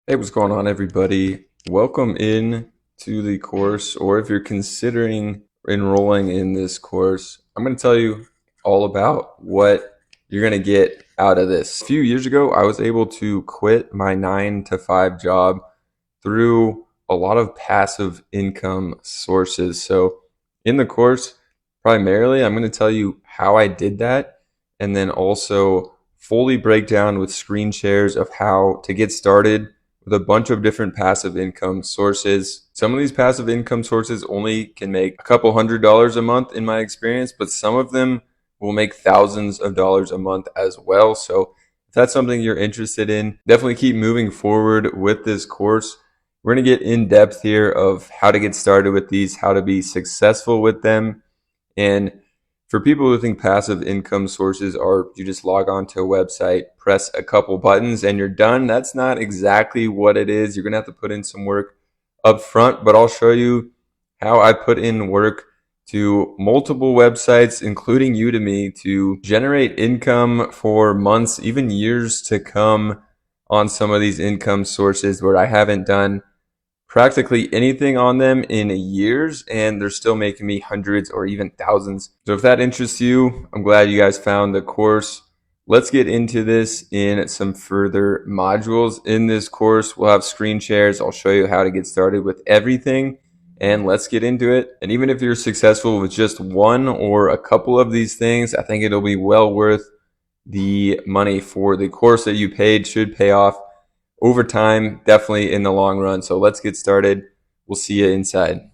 Hey, what's going on, everybody? Welcome in to the course, or if you're considering enrolling in this course, I'm going to tell you all about what you're going to get out of this. A few years ago, I was able to quit my 9 to 5 job through a lot of passive income sources. So, in the course, primarily, I'm going to tell you how I did that and then also fully break down with screen shares of how to get started with a bunch of different passive income sources. Some of these passive income sources only can make a couple $100s a month in my experience, but some of them will make thousands of dollars a month as well. So if that's something you're interested in, definitely keep moving forward with this course. We're going to get in depth here of how to get started with these, how to be successful with them. And for people who think passive income sources are you just log on to a website, press a couple buttons, and you're done, that's not exactly what it is. You're going to have to put in some work up front, but I'll show you how I put in work to multiple websites, including Udemy, to generate income for months, even years to come on some of these income sources where I haven't done practically anything on them in years, and they're still making me hundreds or even thousands. So if that interests you, I'm glad you guys found the course. Let's get into this in some further modules. In this course, we'll have screen shares. I'll show you how to get started with everything, and let's get into it. And even if you're successful with just one or a couple of these things, I think it'll be well worth the money for the course that you paid. Should pay off over time, definitely in the long run. So let's get started. We'll see you inside.